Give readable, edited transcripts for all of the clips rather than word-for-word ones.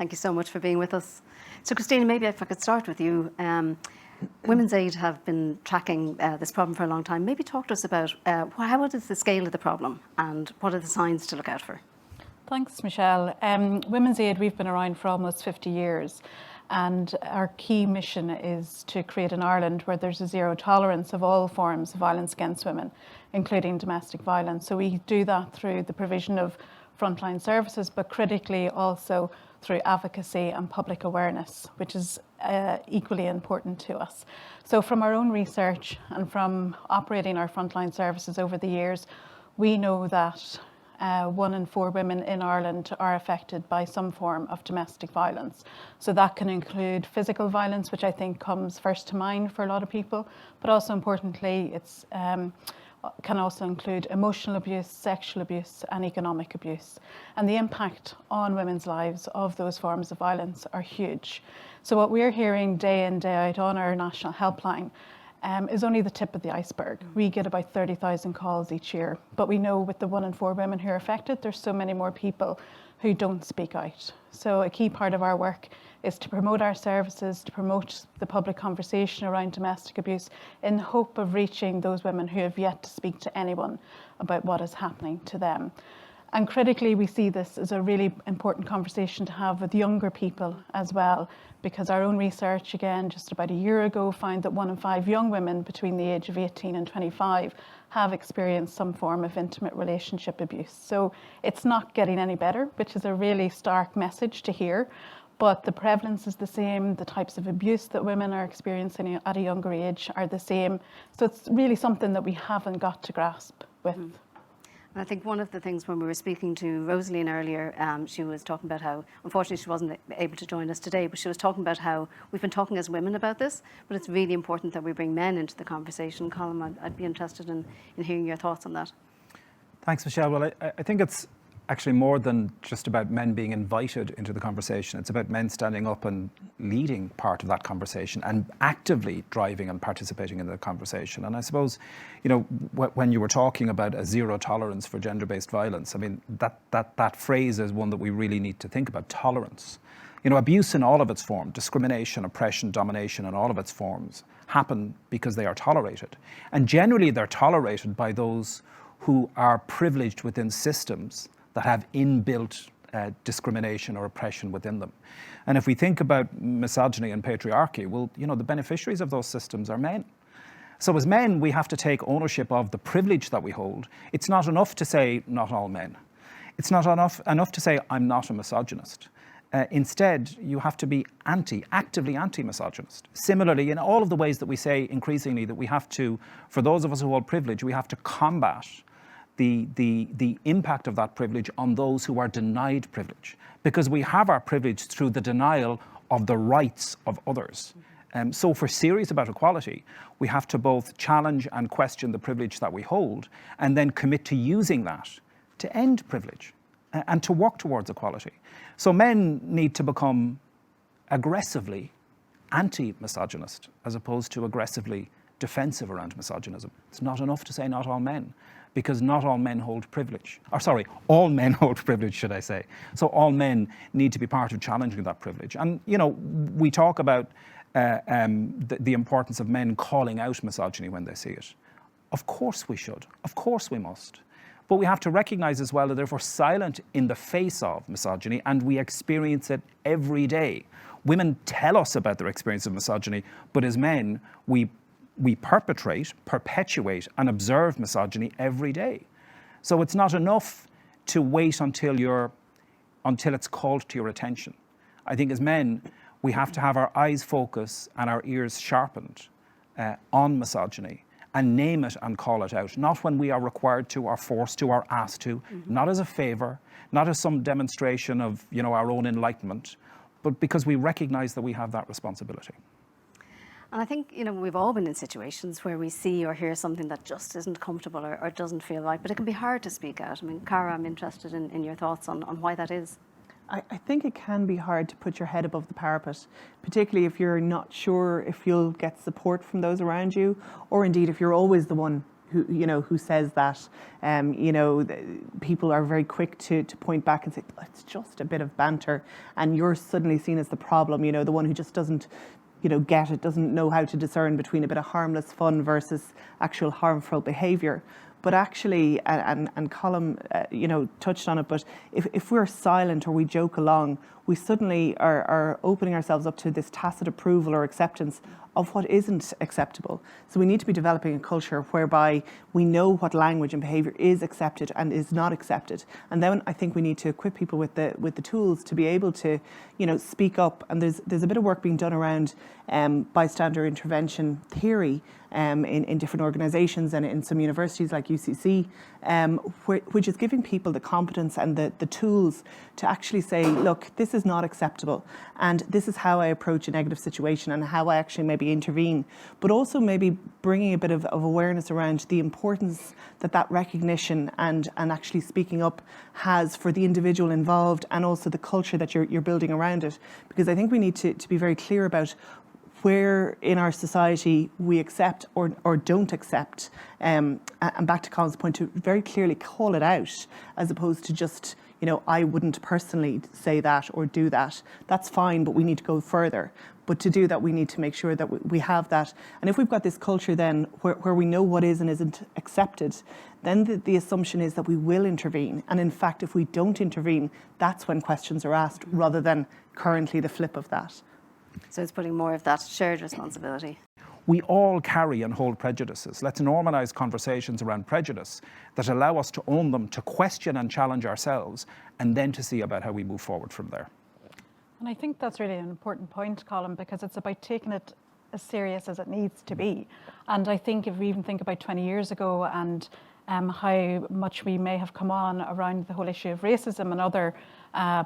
Thank you so much for being with us. So Christina, maybe if I could start with you. Women's Aid have been tracking this problem for a long time. Maybe talk to us about what is the scale of the problem and what are the signs to look out for? Thanks, Michelle. Women's Aid, we've been around for almost 50 years. And our key mission is to create an Ireland where there's a zero tolerance of all forms of violence against women, including domestic violence. So we do that through the provision of frontline services, but critically also through advocacy and public awareness, which is equally important to us. So from our own research and from operating our frontline services over the years, we know that 1 in 4 women in Ireland are affected by some form of domestic violence. So that can include physical violence, which I think comes first to mind for a lot of people, but also importantly, it's can also include emotional abuse, sexual abuse and economic abuse. And the impact on women's lives of those forms of violence are huge. So what we're hearing day in, day out on our national helpline is only the tip of the iceberg. We get about 30,000 calls each year, but we know with the 1 in 4 women who are affected, there's so many more people who don't speak out. So a key part of our work is to promote our services, to promote the public conversation around domestic abuse in the hope of reaching those women who have yet to speak to anyone about what is happening to them. And critically, we see this as a really important conversation to have with younger people as well, because our own research, again, just about a year ago, found that 1 in 5 young women between the age of 18 and 25 have experienced some form of intimate relationship abuse. So it's not getting any better, which is a really stark message to hear, but the prevalence is the same. The types of abuse that women are experiencing at a younger age are the same. So it's really something that we haven't got to grasp with. And I think one of the things when we were speaking to Rosaline earlier, she was talking about how, unfortunately she wasn't able to join us today, but she was talking about how we've been talking as women about this, but it's really important that we bring men into the conversation. Colm, I'd be interested in hearing your thoughts on that. Thanks, Michelle. Well, I think it's actually more than just about men being invited into the conversation. It's about men standing up and leading part of that conversation and actively driving and participating in the conversation. And I suppose, you know, when you were talking about a zero tolerance for gender-based violence, I mean, that phrase is one that we really need to think about, tolerance. You know, abuse in all of its forms, discrimination, oppression, domination in all of its forms happen because they are tolerated. And generally they're tolerated by those who are privileged within systems that have inbuilt discrimination or oppression within them. And if we think about misogyny and patriarchy, well, you know, the beneficiaries of those systems are men. So as men, we have to take ownership of the privilege that we hold. It's not enough to say, not all men. It's not enough to say, I'm not a misogynist. Instead, you have to be actively anti-misogynist. Similarly, in all of the ways that we say increasingly that we have to, for those of us who hold privilege, we have to combat the impact of that privilege on those who are denied privilege, because we have our privilege through the denial of the rights of others. So if we're serious about equality, we have to both challenge and question the privilege that we hold and then commit to using that to end privilege and to work towards equality. So men need to become aggressively anti-misogynist as opposed to aggressively defensive around misogynism. It's not enough to say not all men, because not all men hold privilege. Or sorry, all men hold privilege, should I say. So all men need to be part of challenging that privilege. And, you know, we talk about the importance of men calling out misogyny when they see it. Of course we should. Of course we must. But we have to recognize as well that if we're silent in the face of misogyny, and we experience it every day, women tell us about their experience of misogyny, but as men, we perpetrate, perpetuate, and observe misogyny every day. So it's not enough to wait until it's called to your attention. I think as men, we have to have our eyes focused and our ears sharpened on misogyny and name it and call it out, not when we are required to, or forced to, or asked to, not as a favor, not as some demonstration of, you know, our own enlightenment, but because we recognize that we have that responsibility. And I think, you know, we've all been in situations where we see or hear something that just isn't comfortable or doesn't feel right, but it can be hard to speak out. I mean, Cara, I'm interested in your thoughts on why that is. I think it can be hard to put your head above the parapet, particularly if you're not sure if you'll get support from those around you, or indeed if you're always the one who says that. People are very quick to point back and say, it's just a bit of banter, and you're suddenly seen as the problem, the one who just doesn't get it, doesn't know how to discern between a bit of harmless fun versus actual harmful behaviour. But actually, and Colm, touched on it, but if we're silent or we joke along, we suddenly are opening ourselves up to this tacit approval or acceptance of what isn't acceptable. So we need to be developing a culture whereby we know what language and behaviour is accepted and is not accepted. And then I think we need to equip people with the tools to be able to, speak up. And there's a bit of work being done around bystander intervention theory in different organisations and in some universities like UCC, which is giving people the competence and the tools to actually say, look, this is not acceptable, and this is how I approach a negative situation and how I actually maybe intervene, but also maybe bringing a bit of awareness around the importance that recognition and actually speaking up has for the individual involved, and also the culture that you're building around it. Because I think we need to be very clear about where in our society we accept or don't accept, and back to Colin's point, to very clearly call it out, as opposed to just, I wouldn't personally say that or do that. That's fine, but we need to go further. But to do that, we need to make sure that we have that. And if we've got this culture then where we know what is and isn't accepted, then the assumption is that we will intervene. And in fact, if we don't intervene, that's when questions are asked, rather than currently the flip of that. So it's putting more of that shared responsibility. We all carry and hold prejudices. Let's normalise conversations around prejudice that allow us to own them, to question and challenge ourselves, and then to see about how we move forward from there. And I think that's really an important point, Colm, because it's about taking it as serious as it needs to be. And I think if we even think about 20 years ago and how much we may have come on around the whole issue of racism and other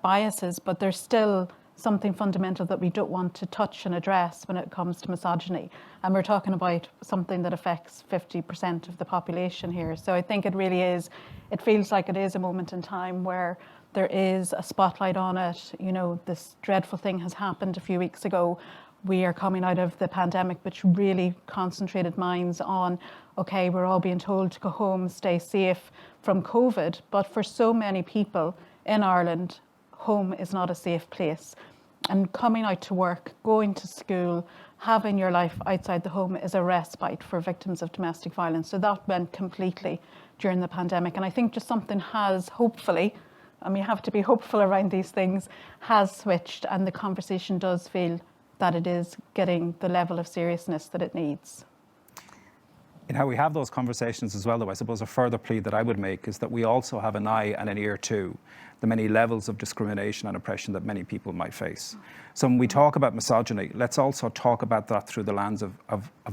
biases, but there's still something fundamental that we don't want to touch and address when it comes to misogyny. And we're talking about something that affects 50% of the population here. So I think it really is, it feels like it is a moment in time where there is a spotlight on it. This dreadful thing has happened a few weeks ago. We are coming out of the pandemic, which really concentrated minds on, okay, we're all being told to go home, stay safe from COVID. But for so many people in Ireland, home is not a safe place. And coming out to work, going to school, having your life outside the home is a respite for victims of domestic violence. So that went completely during the pandemic. And I think just something has hopefully, and we have to be hopeful around these things, has switched, and the conversation does feel that it is getting the level of seriousness that it needs. In how we have those conversations as well, though, I suppose a further plea that I would make is that we also have an eye and an ear to the many levels of discrimination and oppression that many people might face. So when we talk about misogyny, let's also talk about that through the lens of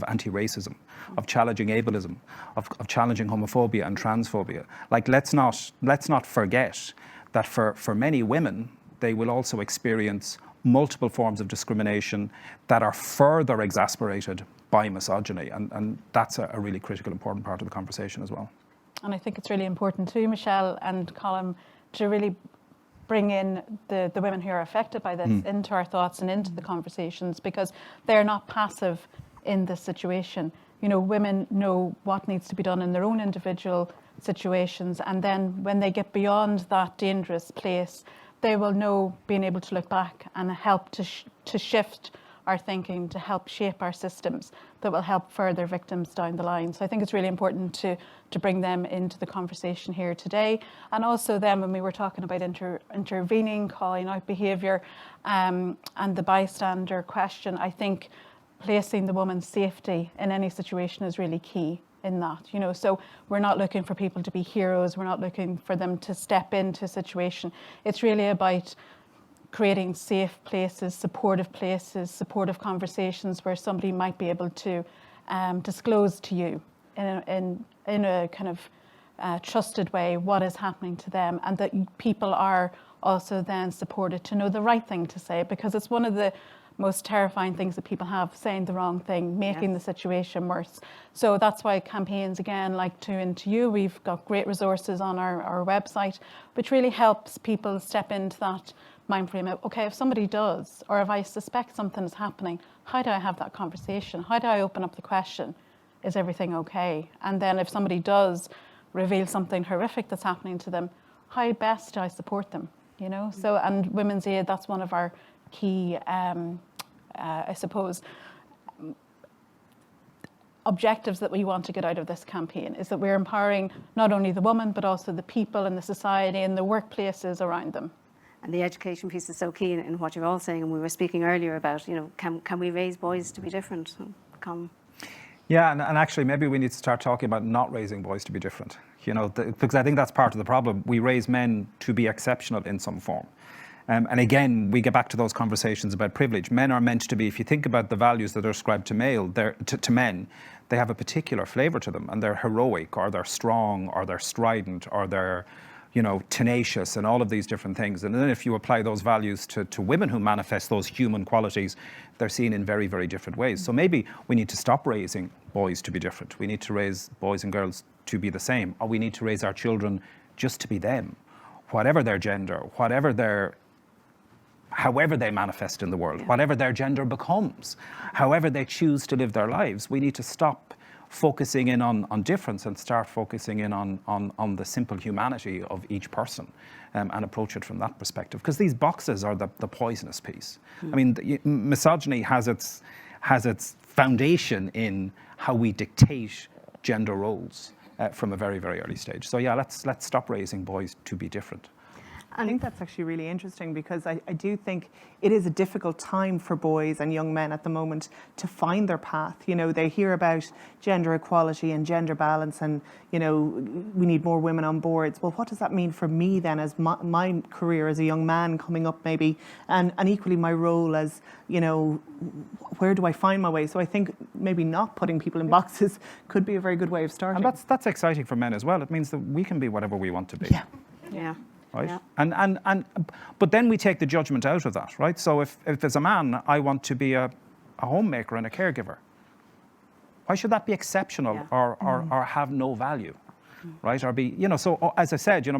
anti-racism, of challenging ableism, of challenging homophobia and transphobia. Like, let's not forget that for many women, they will also experience multiple forms of discrimination that are further exacerbated by misogyny. And that's a really critical, important part of the conversation as well. And I think it's really important too, Michelle and Colm, to really bring in the women who are affected by this into our thoughts and into the conversations, because they're not passive in this situation. Women know what needs to be done in their own individual situations, and then when they get beyond that dangerous place, they will know, being able to look back and help to shift our thinking, to help shape our systems that will help further victims down the line. So I think it's really important to bring them into the conversation here today. And also then, when we were talking about intervening, calling out behaviour, and the bystander question, I think placing the woman's safety in any situation is really key in that. So we're not looking for people to be heroes. We're not looking for them to step into a situation. It's really about creating safe places, supportive conversations where somebody might be able to disclose to you in a kind of trusted way what is happening to them, and that people are also then supported to know the right thing to say, because it's one of the most terrifying things that people have, saying the wrong thing, making the situation worse. So that's why campaigns, again, like To Into You, we've got great resources on our website, which really helps people step into that mind frame of, okay, if somebody does, or if I suspect something is happening, how do I have that conversation? How do I open up the question? is everything okay? And then if somebody does reveal something horrific that's happening to them, how best do I support them? You know, so, and Women's Aid, that's one of our key, I suppose, objectives that we want to get out of this campaign, is that we're empowering not only the woman, but also the people and the society and the workplaces around them. And the education piece is so key in what you're all saying. And we were speaking earlier about, you know, can we raise boys to be different? Yeah, and actually maybe we need to start talking about not raising boys to be different, you know, because I think that's part of the problem. We raise men to be exceptional in some form. And again, we get back to those conversations about privilege. Men are meant to be, if you think about the values that are ascribed to men, they have a particular flavour to them, and they're heroic, or they're strong, or they're strident, or they're, you know, tenacious, and all of these different things. And then if you apply those values to women who manifest those human qualities, they're seen in very, very different ways. So maybe we need to stop raising boys to be different. We need to raise boys and girls to be the same, or we need to raise our children just to be them, whatever their gender, however they manifest in the world, whatever their gender becomes, however they choose to live their lives. We need to stop focusing in on difference and start focusing in on the simple humanity of each person, and approach it from that perspective. Because these boxes are the poisonous piece. I mean, misogyny has its foundation in how we dictate gender roles from a very, very early stage. So yeah, let's stop raising boys to be different. I think that's actually really interesting, because I do think it is a difficult time for boys and young men at the moment to find their path. You know, they hear about gender equality and gender balance, and, you know, we need more women on boards. Well, what does that mean for me then, as my career as a young man coming up maybe, and equally my role as, you know, where do I find my way? So I think maybe not putting people in boxes could be a very good way of starting. And that's exciting for men as well. It means that we can be whatever we want to be. Yeah. Right? Yeah. But then we take the judgment out of that, right? So if as a man I want to be a homemaker and a caregiver, why should that be exceptional or have no value, right? Or be, you know, so as I said, you know,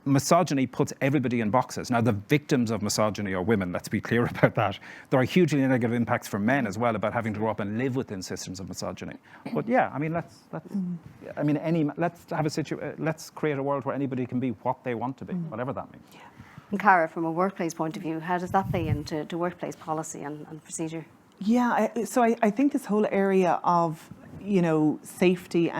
misogyny puts everybody in boxes. Now, the victims of misogyny are women, let's be clear about that. There are hugely negative impacts for men as well about having to grow up and live within systems of misogyny. But yeah, I mean, let's create a world where anybody can be what they want to be, whatever that means. And Cara, from a workplace point of view, how does that play into workplace policy and procedure? Yeah, so I think this whole area of, you know, safety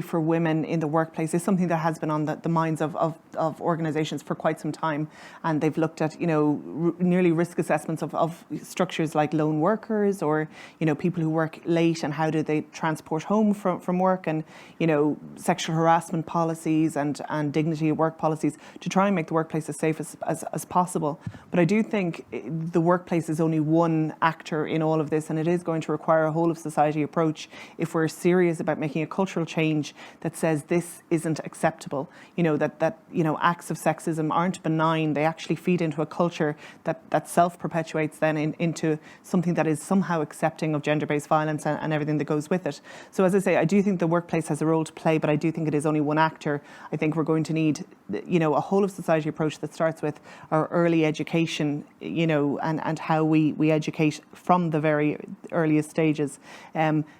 for women in the workplace is something that has been on the minds of organisations for quite some time, and they've looked at, you know, nearly risk assessments of structures like lone workers, or, you know, people who work late and how do they transport home from work, and, you know, sexual harassment policies and dignity of work policies to try and make the workplace as safe as possible. But I do think the workplace is only one actor in all of this, and it is going to require a whole of society approach if we're serious about making a cultural change that says this isn't acceptable. You know, that you know, acts of sexism aren't benign. They actually feed into a culture that self-perpetuates then into something that is somehow accepting of gender-based violence and everything that goes with it. So as I say, I do think the workplace has a role to play, but I do think it is only one actor. I think we're going to need, you know, a whole of society approach that starts with our early education, you know, and how we educate from the very earliest stages.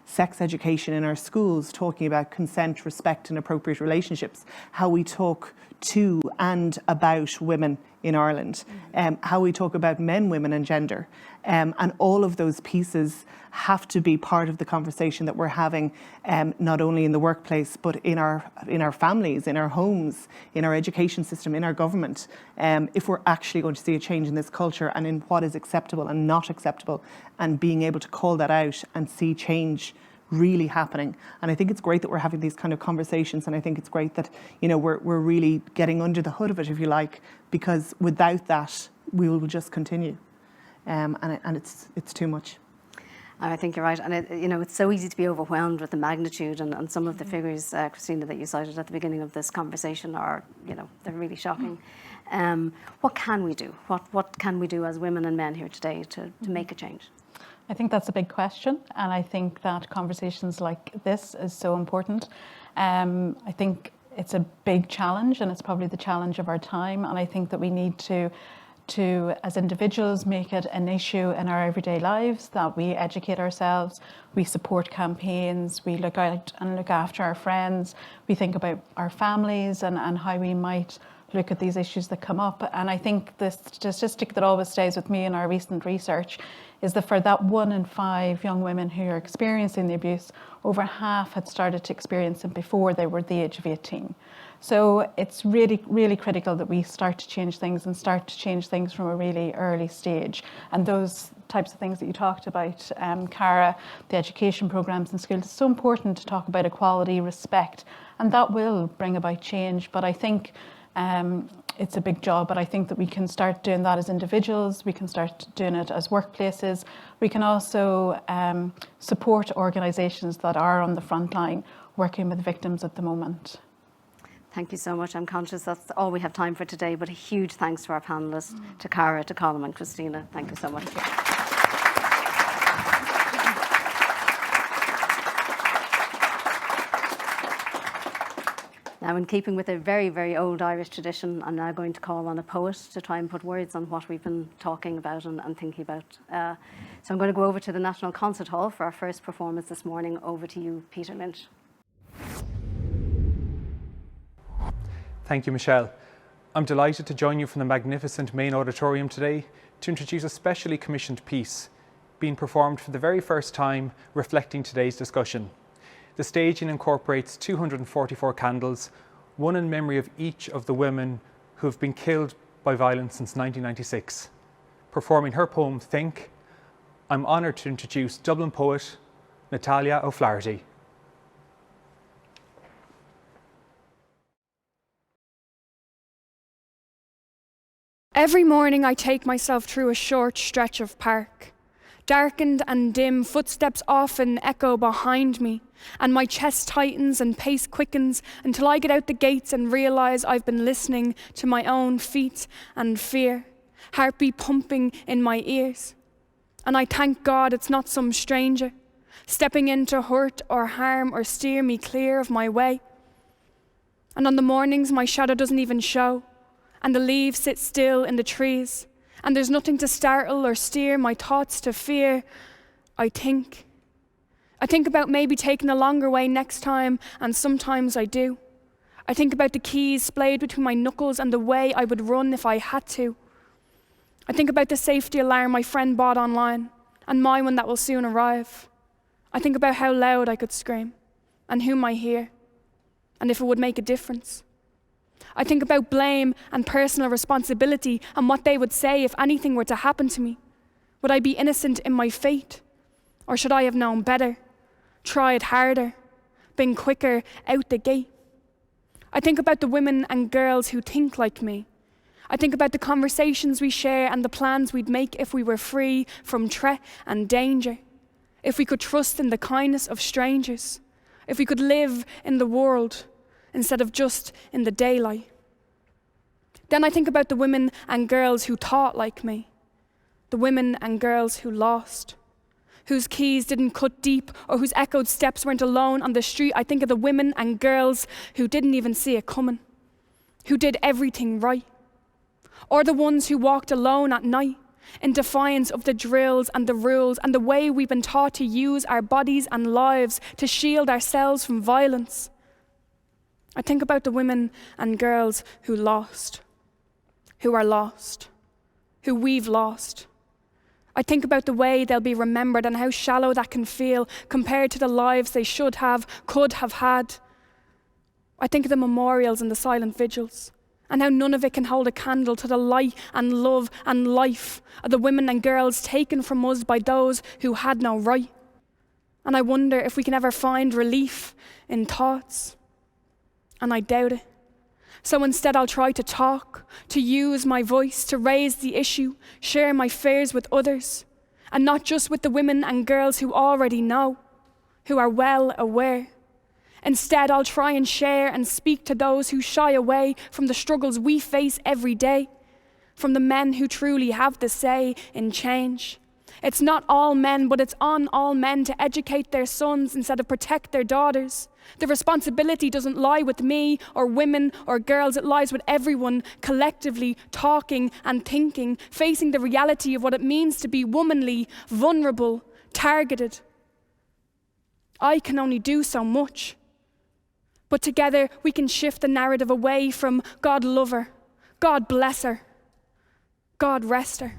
Sex education in our schools, talking about consent, respect and appropriate relationships, how we talk to and about women in Ireland, how we talk about men, women and gender. And all of those pieces have to be part of the conversation that we're having, not only in the workplace, but in our families, in our homes, in our education system, in our government, if we're actually going to see a change in this culture and in what is acceptable and not acceptable, and being able to call that out and see change really happening. And I think it's great that we're having these kind of conversations, and I think it's great that, you know, we're really getting under the hood of it, if you like, because without that we will just continue, and it's too much. I think you're right, and you know, it's so easy to be overwhelmed with the magnitude and some of the figures, Christina, that you cited at the beginning of this conversation are, you know, they're really shocking. What can we do? What can we do as women and men here today to make a change? I think that's a big question, and I think that conversations like this is so important. I think it's a big challenge, and it's probably the challenge of our time, and I think that we need to to, as individuals, make it an issue in our everyday lives, that we educate ourselves, we support campaigns, we look out and look after our friends, we think about our families and how we might look at these issues that come up. And I think the statistic that always stays with me in our recent research is that for that 1 in 5 young women who are experiencing the abuse, over half had started to experience it before they were the age of 18. So it's really, really critical that we start to change things and start to change things from a really early stage. And those types of things that you talked about, Cara, the education programs in schools, it's so important to talk about equality, respect, and that will bring about change. But I think it's a big job, but I think that we can start doing that as individuals, we can start doing it as workplaces, we can also support organisations that are on the front line working with victims at the moment. Thank you so much. I'm conscious that's all we have time for today, but a huge thanks to our panellists, to Cara, to Colm and Christina. Thank you so much. Now, in keeping with a very, very old Irish tradition, I'm now going to call on a poet to try and put words on what we've been talking about and thinking about. So I'm going to go over to the National Concert Hall for our first performance this morning. Over to you, Peter Lynch. Thank you, Michelle. I'm delighted to join you from the magnificent main auditorium today to introduce a specially commissioned piece being performed for the very first time, reflecting today's discussion. The staging incorporates 244 candles, one in memory of each of the women who have been killed by violence since 1996. Performing her poem, Think, I'm honoured to introduce Dublin poet Natalya O'Flaherty. Every morning I take myself through a short stretch of park. Darkened and dim, footsteps often echo behind me, and my chest tightens and pace quickens until I get out the gates and realise I've been listening to my own feet and fear, heartbeat pumping in my ears. And I thank God it's not some stranger, stepping in to hurt or harm or steer me clear of my way. And on the mornings my shadow doesn't even show, and the leaves sit still in the trees, and there's nothing to startle or steer my thoughts to fear. I think about maybe taking a longer way next time, and sometimes I do. I think about the keys splayed between my knuckles and the way I would run if I had to. I think about the safety alarm my friend bought online, and my one that will soon arrive. I think about how loud I could scream, and whom I hear, and if it would make a difference. I think about blame and personal responsibility and what they would say if anything were to happen to me. Would I be innocent in my fate? Or should I have known better, tried harder, been quicker out the gate? I think about the women and girls who think like me. I think about the conversations we share and the plans we'd make if we were free from threat and danger, if we could trust in the kindness of strangers, if we could live in the world instead of just in the daylight. Then I think about the women and girls who thought like me, the women and girls who lost, whose keys didn't cut deep or whose echoed steps weren't alone on the street. I think of the women and girls who didn't even see it coming, who did everything right, or the ones who walked alone at night in defiance of the drills and the rules and the way we've been taught to use our bodies and lives to shield ourselves from violence. I think about the women and girls who lost, who are lost, who we've lost. I think about the way they'll be remembered and how shallow that can feel compared to the lives they should have, could have had. I think of the memorials and the silent vigils, and how none of it can hold a candle to the light and love and life of the women and girls taken from us by those who had no right. And I wonder if we can ever find relief in thoughts. And I doubt it. So instead I'll try to talk, to use my voice, to raise the issue, share my fears with others, and not just with the women and girls who already know, who are well aware. Instead I'll try and share and speak to those who shy away from the struggles we face every day, from the men who truly have the say in change, It's not all men, but it's on all men to educate their sons instead of protect their daughters. The responsibility doesn't lie with me or women or girls, it lies with everyone collectively talking and thinking, facing the reality of what it means to be womanly, vulnerable, targeted. I can only do so much. But together we can shift the narrative away from God love her, God bless her, God rest her.